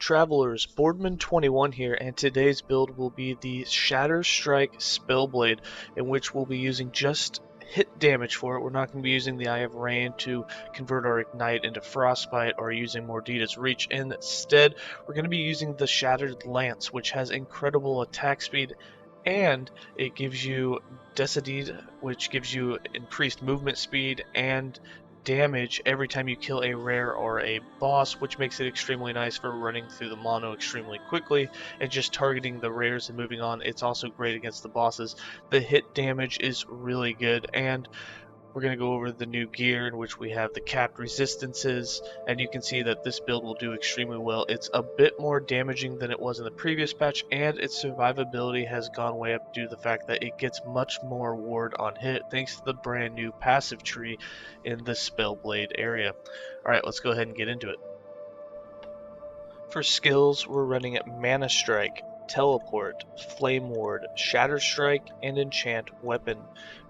travelers, Boardman21 here, and today's build will be the ShatterStrike Spellblade, in which we'll be using just hit damage for it. We're not going to be using the Eye of Rain to convert our Ignite into Frostbite or using Mordita's Reach. Instead, we're going to be using the Shattered Lance, which has incredible attack speed, and it gives you Decided, which gives you increased movement speed and damage every time you kill a rare or a boss, which makes it extremely nice for running through the mono extremely quickly and just targeting the rares and moving on. It's also great against the bosses. The hit damage is really good, and we're going to go over the new gear in which we have the capped resistances, and you can see that this build will do extremely well. It's a bit more damaging than it was in the previous patch, and its survivability has gone way up due to the fact that it gets much more ward on hit thanks to the brand new passive tree in the Spellblade area. Alright, let's go ahead and get into it. For skills, we're running at Mana Strike, Teleport, Flame Ward, ShatterStrike, and Enchant Weapon.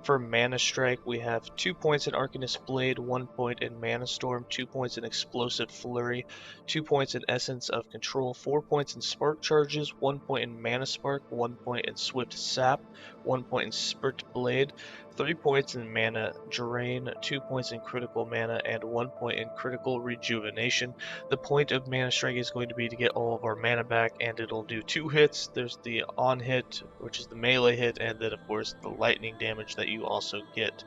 For Mana Strike, we have 2 points in Arcanist Blade, 1 point in Mana Storm, 2 points in Explosive Flurry, 2 points in Essence of Control, 4 points in Spark Charges, 1 point in Mana Spark, 1 point in Swift Sap, 1 point in Spirit Blade, 3 points in Mana Drain, 2 points in Critical Mana, and 1 point in Critical Rejuvenation. The point of Mana Strike is going to be to get all of our mana back, and it'll do 2 hits. There's the on hit, which is the melee hit, and then of course the lightning damage that you also get.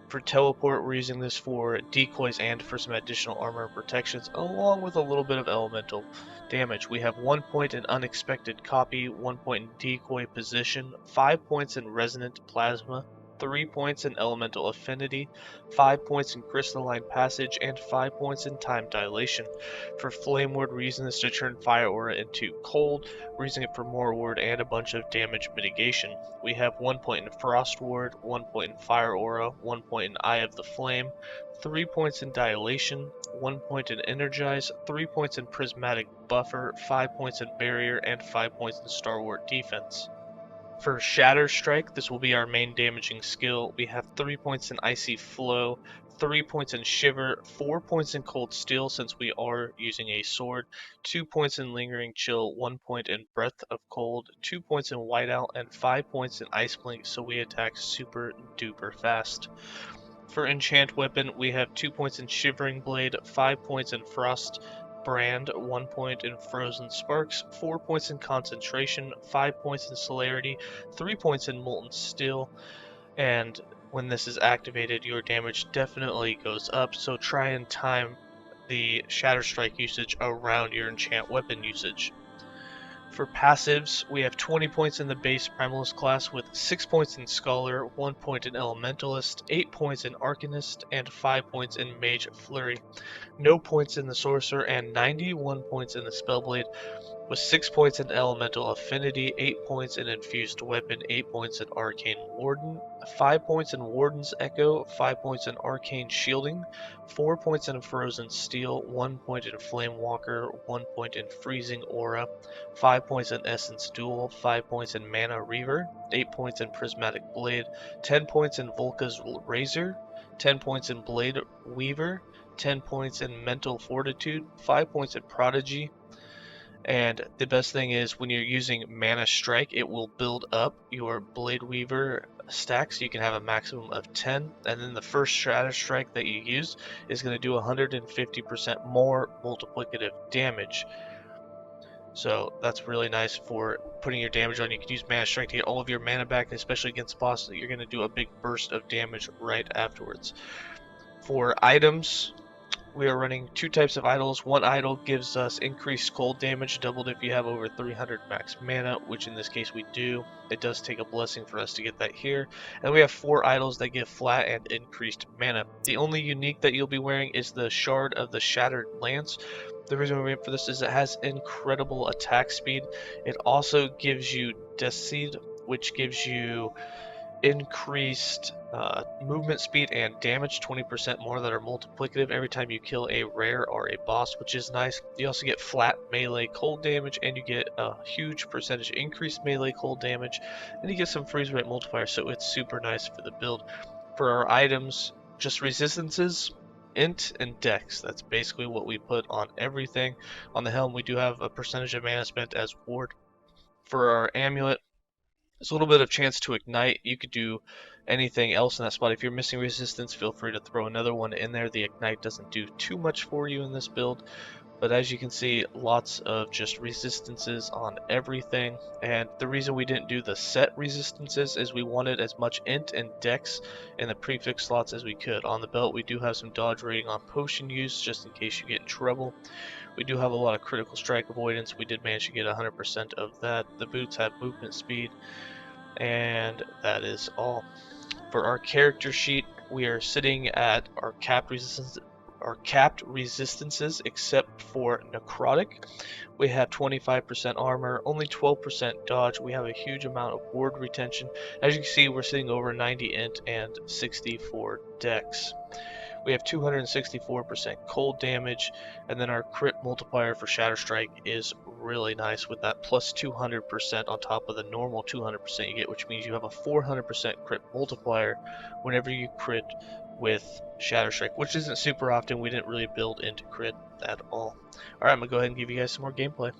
For Teleport, we're using this for decoys and for some additional armor and protections, along with a little bit of elemental damage. We have 1 point in Unexpected Copy, 1 point in Decoy Position, 5 points in Resonant Plasma, 3 points in Elemental Affinity, 5 points in Crystalline Passage, and 5 points in Time Dilation. For Flame Ward, we're using this to turn Fire Aura into Cold. We're using it for more ward and a bunch of damage mitigation. We have 1 point in Frost Ward, 1 point in Fire Aura, 1 point in Eye of the Flame, 3 points in Dilation, 1 point in Energize, 3 points in Prismatic Buffer, 5 points in Barrier, and 5 points in Star Ward Defense. For ShatterStrike, this will be our main damaging skill. We have 3 points in Icy Flow, 3 points in Shiver, 4 points in Cold Steel since we are using a sword, 2 points in Lingering Chill, 1 point in Breath of Cold, 2 points in Whiteout, and 5 points in Ice Blink, so we attack super duper fast. For Enchant Weapon, we have 2 points in Shivering Blade, 5 points in Frost Brand, 1 point in Frozen Sparks, 4 points in Concentration, 5 points in Celerity, 3 points in Molten Steel, and when this is activated, your damage definitely goes up, so try and time the ShatterStrike usage around your Enchant Weapon usage. For passives, we have 20 points in the base Primalist class with 6 points in Scholar, 1 point in Elementalist, 8 points in Arcanist, and 5 points in Mage Flurry. No points in the Sorcerer, and 91 points in the Spellblade, with 6 points in Elemental Affinity, 8 points in Infused Weapon, 8 points in Arcane Warden, 5 points in Warden's Echo, 5 points in Arcane Shielding, 4 points in Frozen Steel, 1 point in Flame Walker, 1 point in Freezing Aura, 5 points in Essence Duel, 5 points in Mana Reaver, 8 points in Prismatic Blade, 10 points in Volca's Razor, 10 points in Blade Weaver, 10 points in Mental Fortitude, 5 points in Prodigy. And the best thing is when you're using Mana Strike, it will build up your Blade Weaver stacks. You can have a maximum of 10, and then the first ShatterStrike that you use is going to do 150% more multiplicative damage. So that's really nice for putting your damage on. You can use Mana Strike to get all of your mana back, and especially against boss, you're going to do a big burst of damage right afterwards. For items, we are running 2 types of idols. One idol gives us increased cold damage, doubled if you have over 300 max mana, which in this case we do. It does take a blessing for us to get that here. And we have 4 idols that give flat and increased mana. The only unique that you'll be wearing is the Shard of the Shattered Lance. The reason we went for this is it has incredible attack speed. It also gives you Decide, which gives you increased movement speed and damage, 20% more that are multiplicative every time you kill a rare or a boss, which is nice. You also get flat melee cold damage, and you get a huge percentage increased melee cold damage, and you get some freeze rate multiplier, so it's super nice for the build. For our items, just resistances, int and dex. That's basically what we put on everything. On the helm, we do have a percentage of mana spent as ward. For our amulet, it's a little bit of chance to ignite. You could do anything else in that spot. If you're missing resistance, feel free to throw another one in there. The ignite doesn't do too much for you in this build, but as you can see, lots of just resistances on everything. And the reason we didn't do the set resistances is we wanted as much int and dex in the prefix slots as we could. On the belt, we do have some dodge rating on potion use just in case you get in trouble. We do have a lot of critical strike avoidance. We did manage to get 100% of that. The boots have movement speed, and that is all. For our character sheet, we are sitting at our capped resistances except for necrotic. We have 25% armor, only 12% dodge. We have a huge amount of ward retention. As you can see, we're sitting over 90 int and 64 dex. We have 264% cold damage, and then our crit multiplier for ShatterStrike is really nice with that plus 200% on top of the normal 200% you get, which means you have a 400% crit multiplier whenever you crit with ShatterStrike, which isn't super often. We didn't really build into crit at all. Alright, I'm going to go ahead and give you guys some more gameplay.